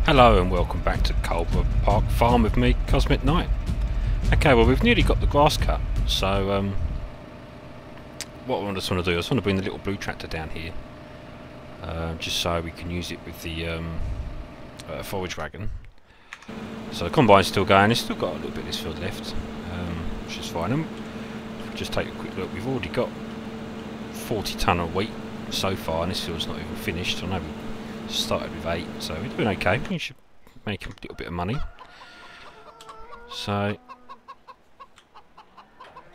Hello and welcome back to Coldborough Park Farm with me, MrCosmicNite. Okay, well we've nearly got the grass cut, so what I just want to do, I just want to bring the little blue tractor down here, just so we can use it with the forage wagon. So the combine's still going, it's still got a little bit of this field left, which is fine. And just take a quick look, we've already got 40 tonne of wheat so far, and this field's not even finished. I know we started with 8, so we're doing okay. We should make a little bit of money. So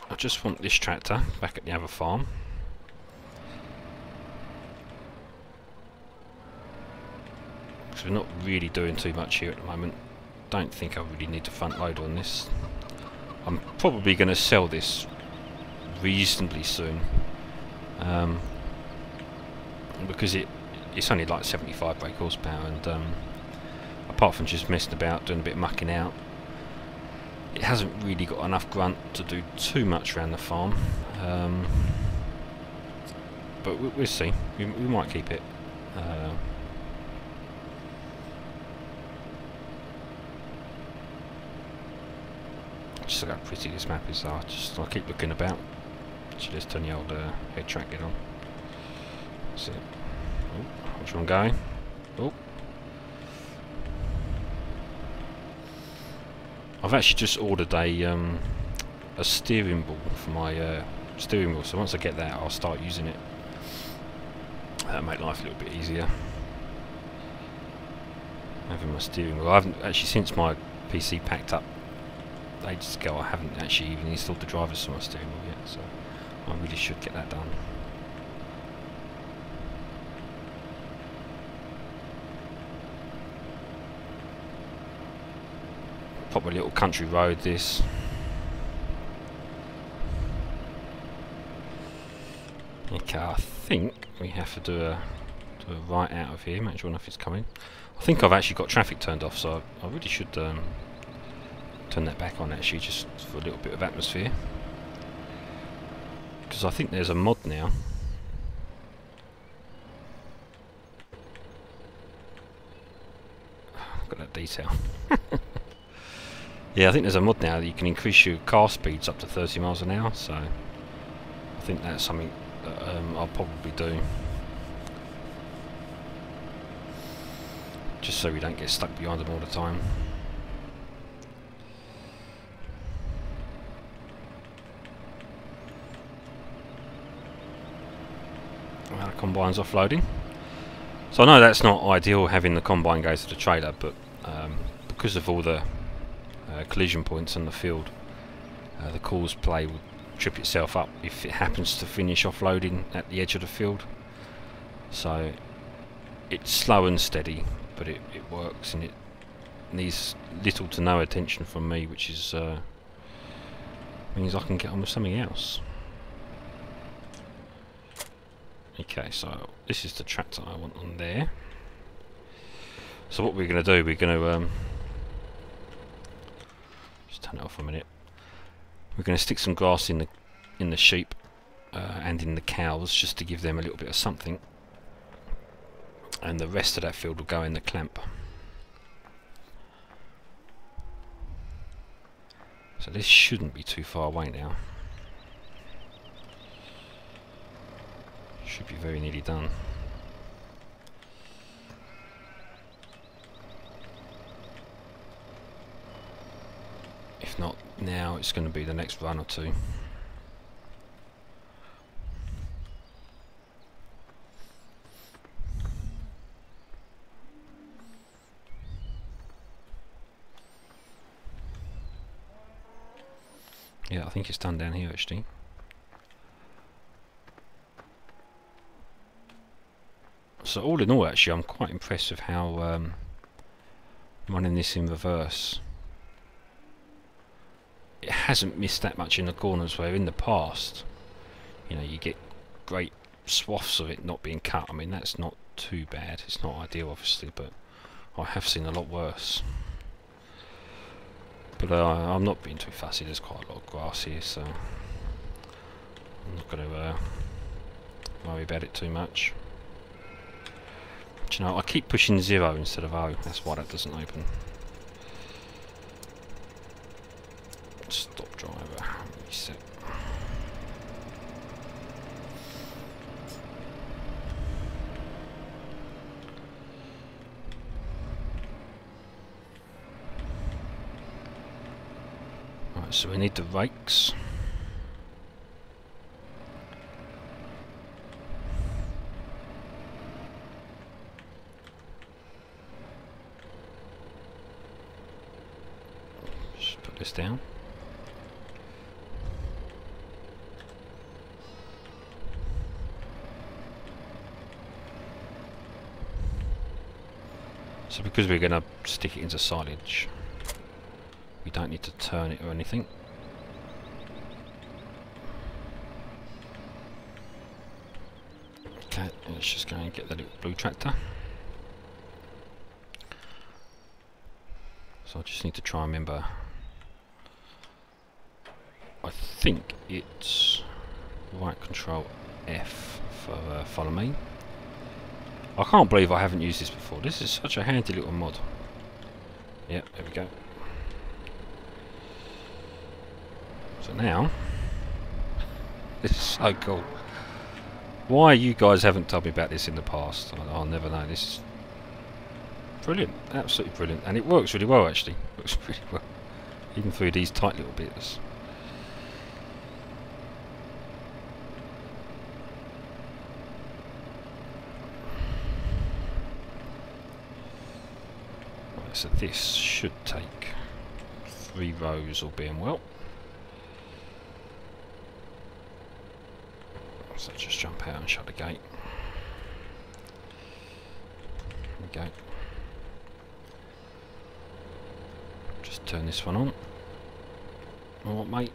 I just want this tractor back at the other farm. Because we're not really doing too much here at the moment. Don't think I really need to front load on this. I'm probably going to sell this reasonably soon, because it's only like 75 brake horsepower, and apart from just messing about, doing a bit of mucking out, it hasn't really got enough grunt to do too much around the farm. But we'll see. We might keep it. Just look how pretty this map is. I keep looking about. Should just turn the old head tracking on. That's it. Oh, which one going? Oh. I've actually just ordered a steering ball for my steering wheel, so once I get that I'll start using it. That'll make life a little bit easier. Having my steering wheel. I haven't actually, since my PC packed up ages ago, I haven't actually even installed the drivers for my steering wheel yet, so I really should get that done. Proper little country road this. Okay, I think we have to do a right out of here. Make sure nothing's coming. I think I've actually got traffic turned off, so I really should turn that back on actually, just for a little bit of atmosphere. Because I think there's a mod now. Look at that detail. Yeah, I think there's a mod now that you can increase your car speeds up to 30 miles an hour, so I think that's something that I'll probably do. Just so we don't get stuck behind them all the time. Well, the combine's offloading. So I know that's not ideal having the combine go to the trailer, but because of all the collision points on the field, the cause play will trip itself up if it happens to finish offloading at the edge of the field. So it's slow and steady, but it works, and it needs little to no attention from me, which is means I can get on with something else. Okay, so this is the tractor I want on there. So what we're going to do, we're going to just turn it off for a minute. We're going to stick some grass in the sheep and in the cows, just to give them a little bit of something, and the rest of that field will go in the clamp. So this shouldn't be too far away now. Should be very nearly done. If not now, it's going to be the next run or two. Yeah, I think it's done down here actually. So all in all, actually, I'm quite impressed with how running this in reverse, it hasn't missed that much in the corners, where in the past, you know, you get great swaths of it not being cut. I mean, that's not too bad. It's not ideal, obviously, but I have seen a lot worse. But I'm not being too fussy. There's quite a lot of grass here, so I'm not going to worry about it too much. Do you know, I keep pushing 0 instead of O, that's why that doesn't open. Stop driver, reset. Right, so we need the rakes. Just put this down. So because we're going to stick it into silage, we don't need to turn it or anything. Okay, let's just go and get the little blue tractor. So I just need to try and remember. I think it's right control F for follow me. I can't believe I haven't used this before. This is such a handy little mod. Yep, there we go. So now, this is so cool. Why you guys haven't told me about this in the past, I'll never know. This is brilliant, absolutely brilliant, and it works really well actually. It works really well, even through these tight little bits. So this should take 3 rows, all being well. So just jump out and shut the gate. There we go. Just turn this one on. Alright, mate.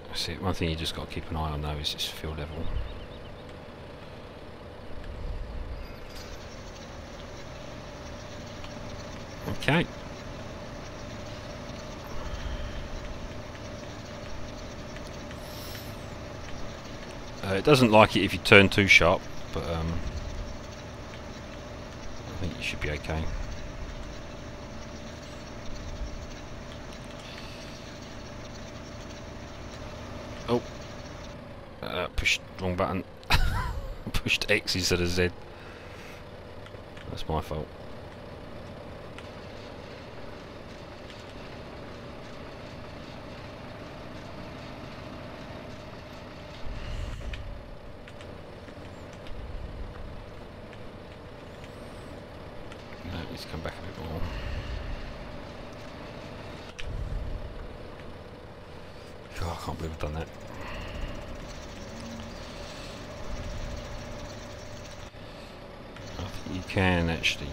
That's it. One thing you just got to keep an eye on though is this fuel level. Okay. It doesn't like it if you turn too sharp, but I think you should be okay. Oh, pushed wrong button. Pushed X instead of Z. That's my fault. Let's come back a bit more. Oh, I can't believe I've done that. I think you can actually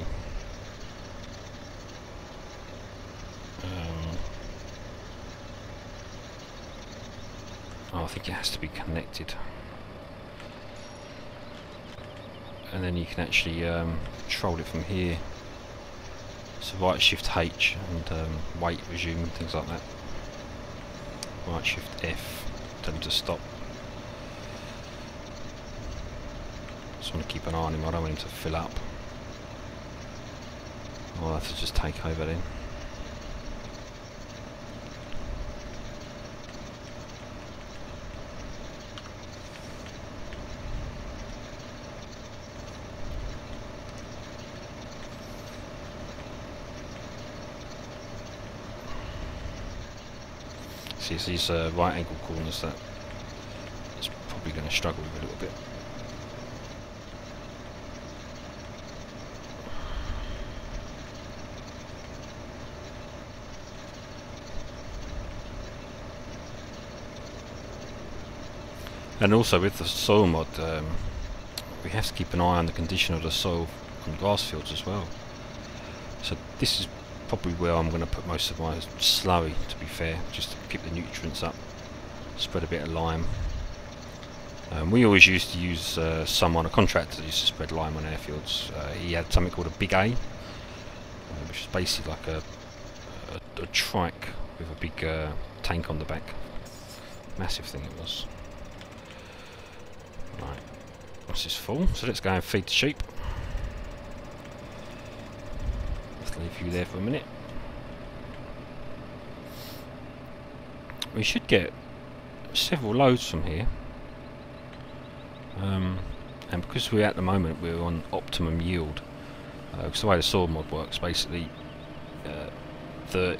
oh, I think it has to be connected, and then you can actually control it from here. So right shift H and wait, resume, things like that. Right shift F, tell him to stop. Just want to keep an eye on him, I don't want him to fill up. I'll have to just take over then. See, it's these right angle corners that it's probably going to struggle with a little bit. And also with the soil mod, we have to keep an eye on the condition of the soil and grass fields as well. So this is probably where I'm going to put most of my slurry, to be fair, just to keep the nutrients up. Spread a bit of lime. We always used to use someone, a contractor that used to spread lime on airfields. He had something called a Big A, which is basically like a trike with a big tank on the back. Massive thing it was. Right. This is full, so let's go and feed the sheep. Let's leave you there for a minute. We should get several loads from here. And because we're at the moment we're on optimum yield, because the way the soil mod works, basically the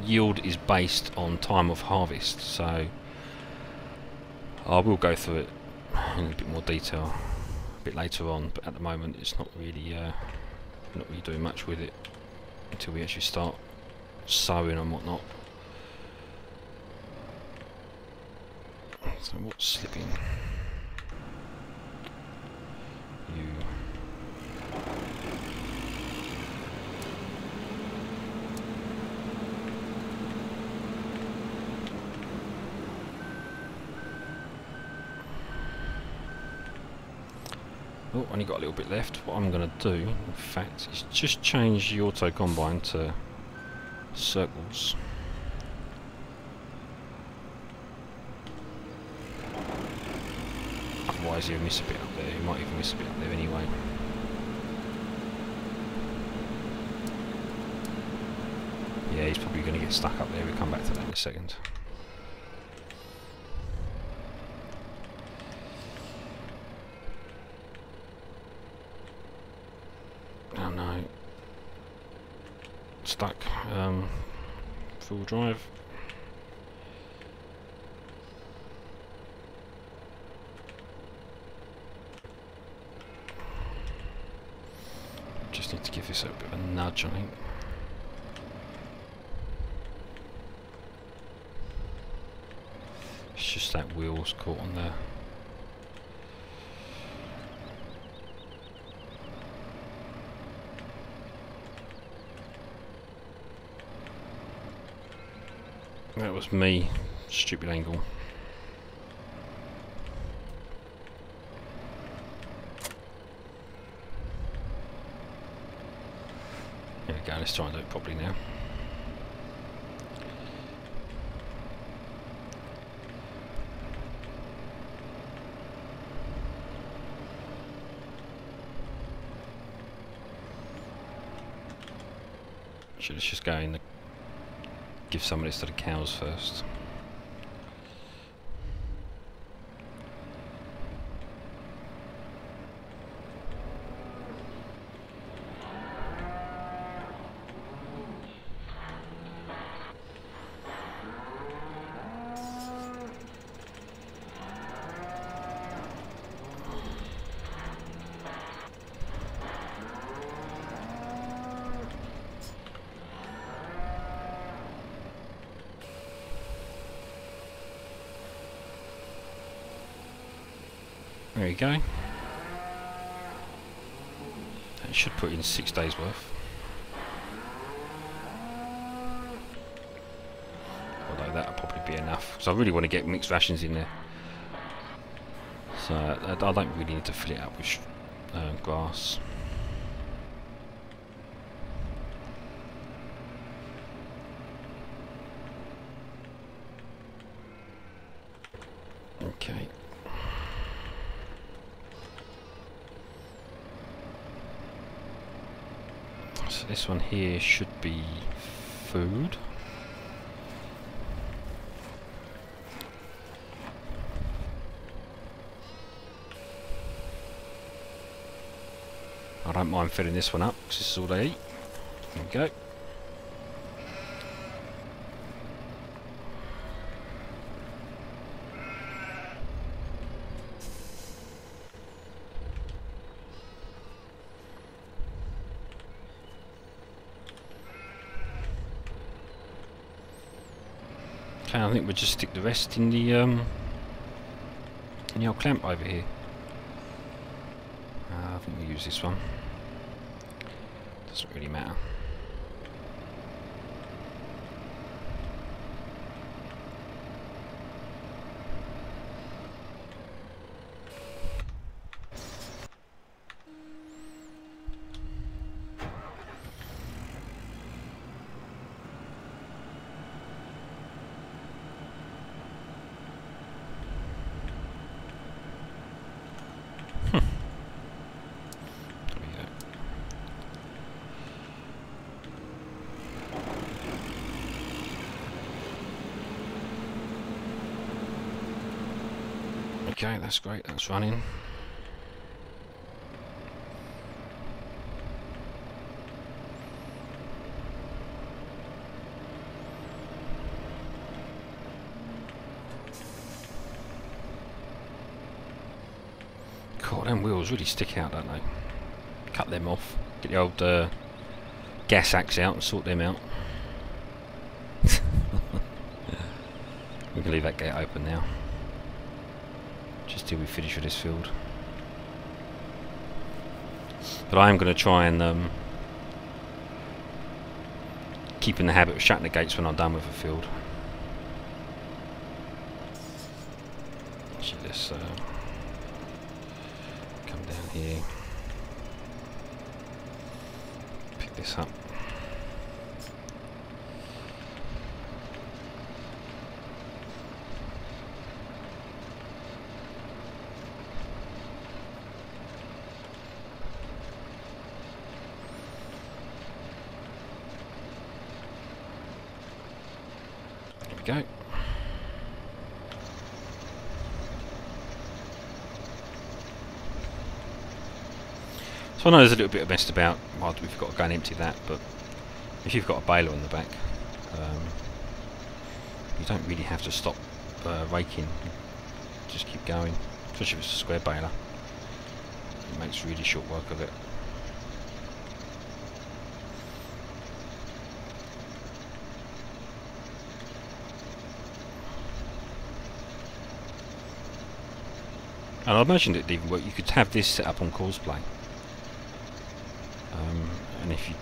yield is based on time of harvest, so I will go through it in a bit more detail a bit later on, but at the moment it's not really doing much with it until we actually start sowing and whatnot. So what's slipping? You. Oh, only got a little bit left. What I'm going to do, in fact, is just change the auto combine to circles. Otherwise you'll miss a bit up there. You might even miss a bit up there anyway. Yeah, he's probably going to get stuck up there. We'll come back to that in a second. Oh no. Stuck. Full drive. Just need to give this a bit of a nudge, I think. It's just that wheel's caught on there. That was me. Stupid angle. There we go, let's try and do it properly now. Let's just go in, give some of this to the cows first. There you go. That should put in 6 days worth. Although that'll probably be enough, because I really want to get mixed rations in there. So I don't really need to fill it up with grass. Okay. So this one here should be food. I don't mind filling this one up because this is all they eat. There we go. Okay, I think we'll just stick the rest in the old clamp over here. I think we'll use this one. Doesn't really matter. Okay, that's great, that's running. God, them wheels really stick out, don't they? Cut them off. Get the old gas axe out and sort them out. We can leave that gate open now. Just till we finish with this field. But I am going to try and keep in the habit of shutting the gates when I'm done with a field. Actually, let's come down here. Pick this up. Go. So I know there's a little bit of messed about while we've got to go and empty that, but if you've got a baler on the back, you don't really have to stop raking. Just keep going, especially if it's a square baler. It makes really short work of it. And I imagined it'd even work. You could have this set up on Courseplay, and if you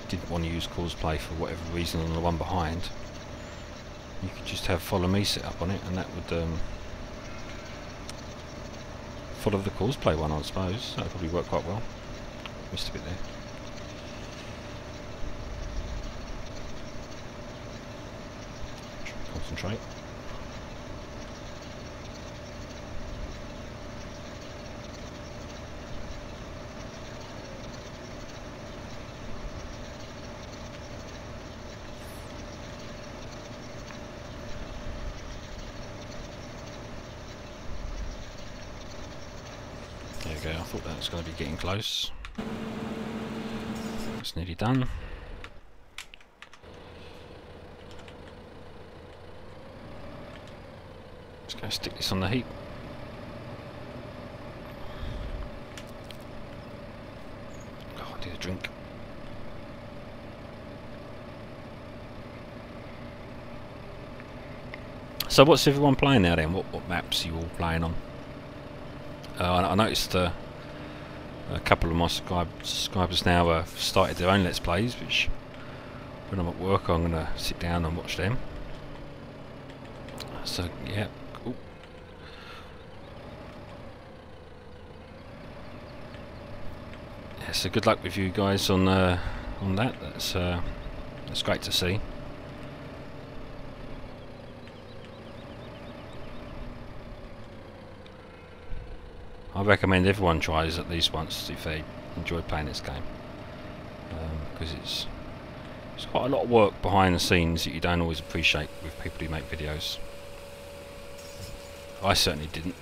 didn't want to use Courseplay for whatever reason on the one behind, you could just have Follow Me set up on it, and that would follow the Courseplay one, I suppose. That would probably work quite well. Missed a bit there. Concentrate. There we go, I thought that was going to be getting close. It's nearly done. Just going to stick this on the heap. Oh, I need a drink. So what's everyone playing now then? What maps are you all playing on? I noticed a couple of my subscribers now have started their own Let's Plays, which when I'm at work I'm going to sit down and watch them. So yeah, cool. Yeah, so good luck with you guys on that. That's great to see. I recommend everyone tries at least once if they enjoy playing this game, because it's quite a lot of work behind the scenes that you don't always appreciate with people who make videos. I certainly didn't,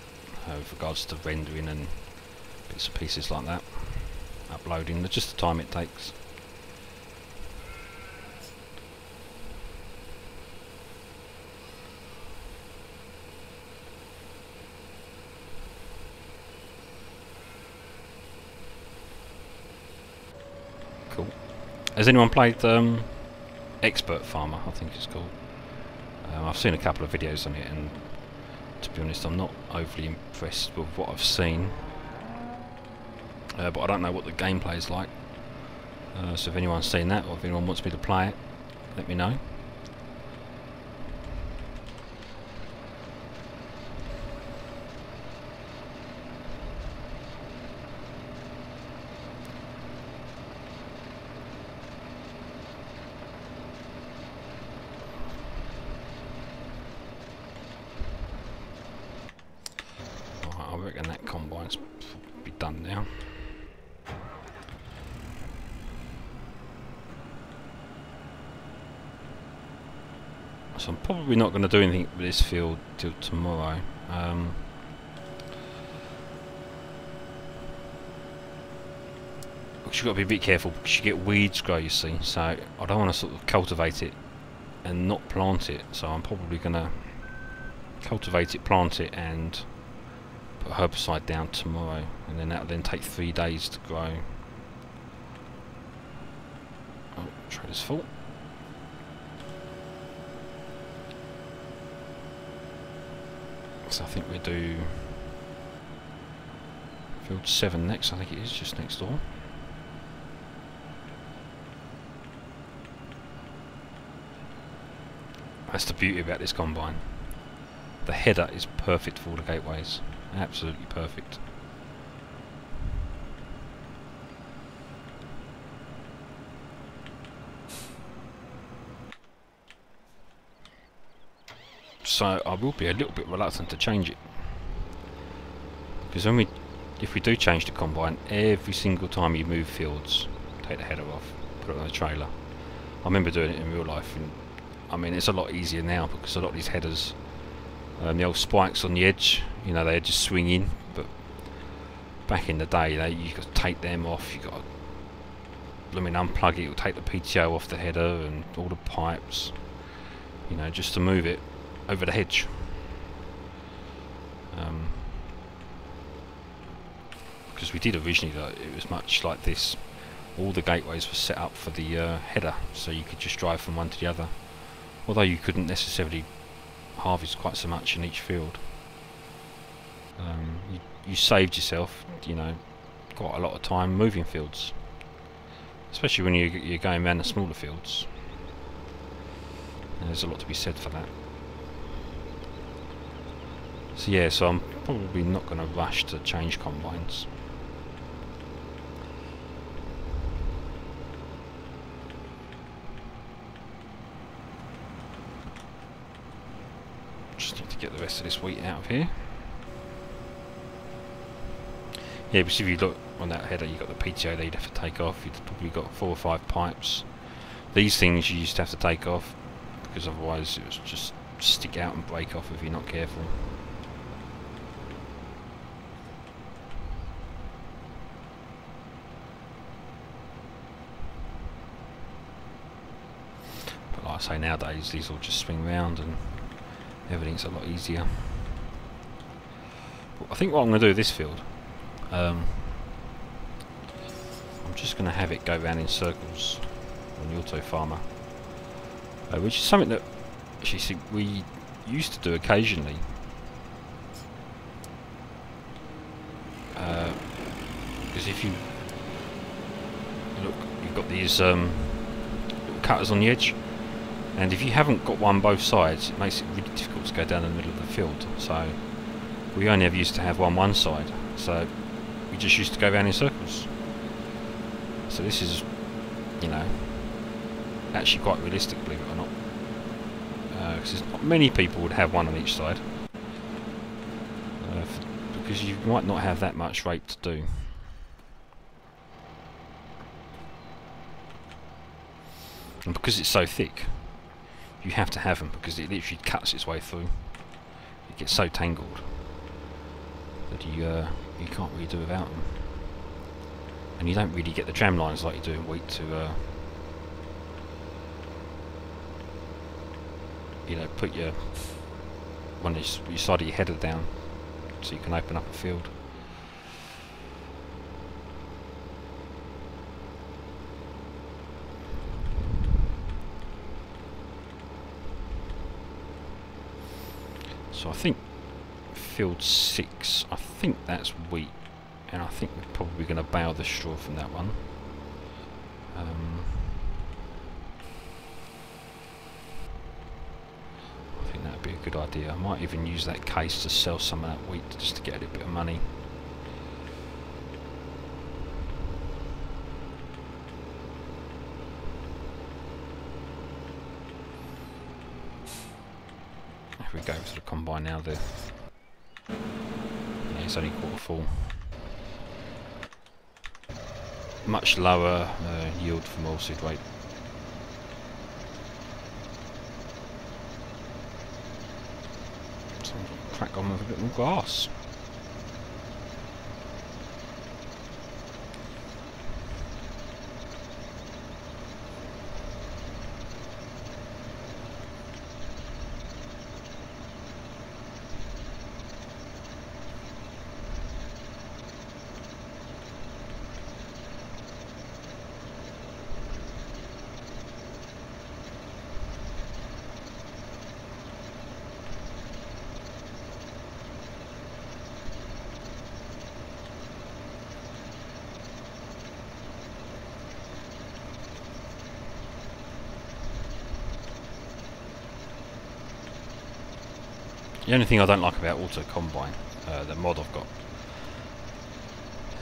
with regards to rendering and bits and pieces like that, uploading, just the time it takes. Cool. Has anyone played Expert Farmer, I think it's called? I've seen a couple of videos on it, and to be honest I'm not overly impressed with what I've seen, but I don't know what the gameplay is like, so if anyone's seen that or if anyone wants me to play it, let me know. I reckon that combine's probably done now. So I'm probably not going to do anything with this field till tomorrow. you've got to be a bit careful because you get weeds grow, you see, so I don't want to sort of cultivate it and not plant it, so I'm probably going to cultivate it, plant it and put herbicide down tomorrow, and then that'll then take 3 days to grow. Oh, trader's fault. So I think we do field 7 next, I think it is, just next door. That's the beauty about this combine. The header is perfect for all the gateways. Absolutely perfect. So I will be a little bit reluctant to change it, because if we do change the combine, every single time you move fields, take the header off, put it on a trailer. I remember doing it in real life, and I mean it's a lot easier now because a lot of these headers, the old spikes on the edge, you know, they just swing in, but back in the day, you got to take them off. You got to, unplug it. It'll take the PTO off the header and all the pipes, you know, just to move it over the hedge. Because we did originally, though, it was much like this. All the gateways were set up for the header, so you could just drive from one to the other. Although you couldn't necessarily harvest quite so much in each field. You saved yourself, you know, quite a lot of time moving fields, especially when you're going around the smaller fields. And there's a lot to be said for that. So yeah, so I'm probably not going to rush to change combines. Just need to get the rest of this wheat out of here. Yeah, because if you look on that header, you've got the PTO there you'd have to take off. You've probably got 4 or 5 pipes. These things you used to have to take off, because otherwise it was just stick out and break off if you're not careful. But like I say, nowadays these all just swing round and everything's a lot easier. But I think what I'm going to do with this field, I'm just going to have it go round in circles on the auto farmer, which is something that actually we used to do occasionally. Because if you look, you've got these little cutters on the edge, and if you haven't got one both sides, it makes it really difficult to go down the middle of the field. So we only ever used to have one side, so we just used to go round in circles. So this is, you know, actually quite realistic, believe it or not, because not many people would have one on each side, because you might not have that much rape to do. And because it's so thick, you have to have them, because it literally cuts its way through. It gets so tangled that you can't really do without them. And you don't really get the tram lines like you do in wheat to you know, put your side of your header down so you can open up a field. So I think field 6, I think that's wheat, and I think we're probably going to bale the straw from that one. I think that would be a good idea. I might even use that case to sell some of that wheat just to get a little bit of money. If we go to the combine now, yeah, it's only quarter full. Much lower yield from oilseed rape. So we'll crack on with a bit more grass. The only thing I don't like about Auto Combine, the mod I've got,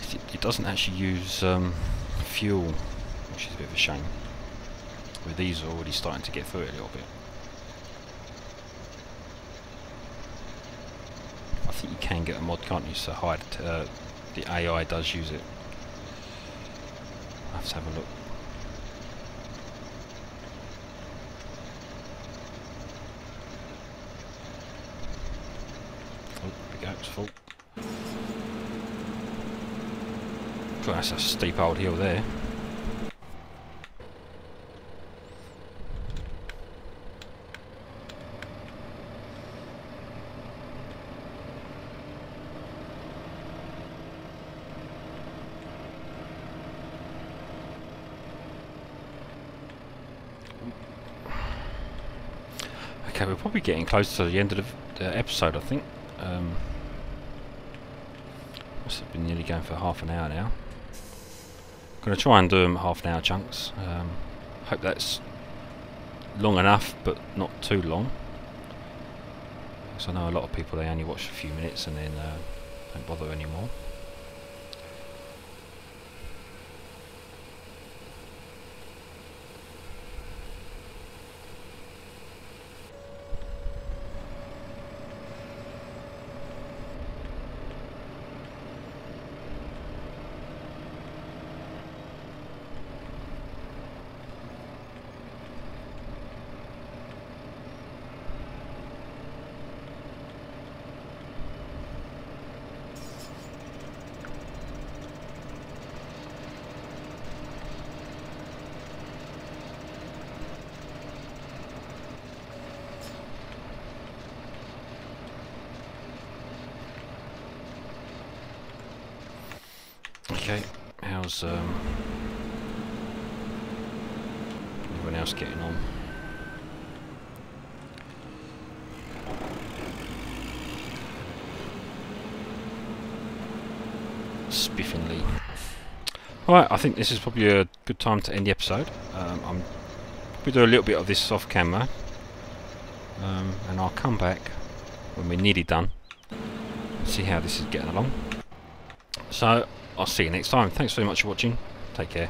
is it doesn't actually use fuel, which is a bit of a shame. With these already starting to get through it a little bit. I think you can get a mod, can't you, so hide the AI does use it. I have to have a look. Oh, there we go, it's full. God, that's a steep old hill there. Okay, we're probably getting close to the end of the episode, I think. Must have been nearly going for half an hour now. I'm going to try and do them half an hour chunks. Hope that's long enough, but not too long. Because I know a lot of people, they only watch a few minutes and then don't bother anymore. Okay, how's everyone else getting on? Spiffingly. Alright, I think this is probably a good time to end the episode. I'm probably do a little bit of this off camera, and I'll come back when we're nearly done. See how this is getting along. So I'll see you next time. Thanks very much for watching. Take care.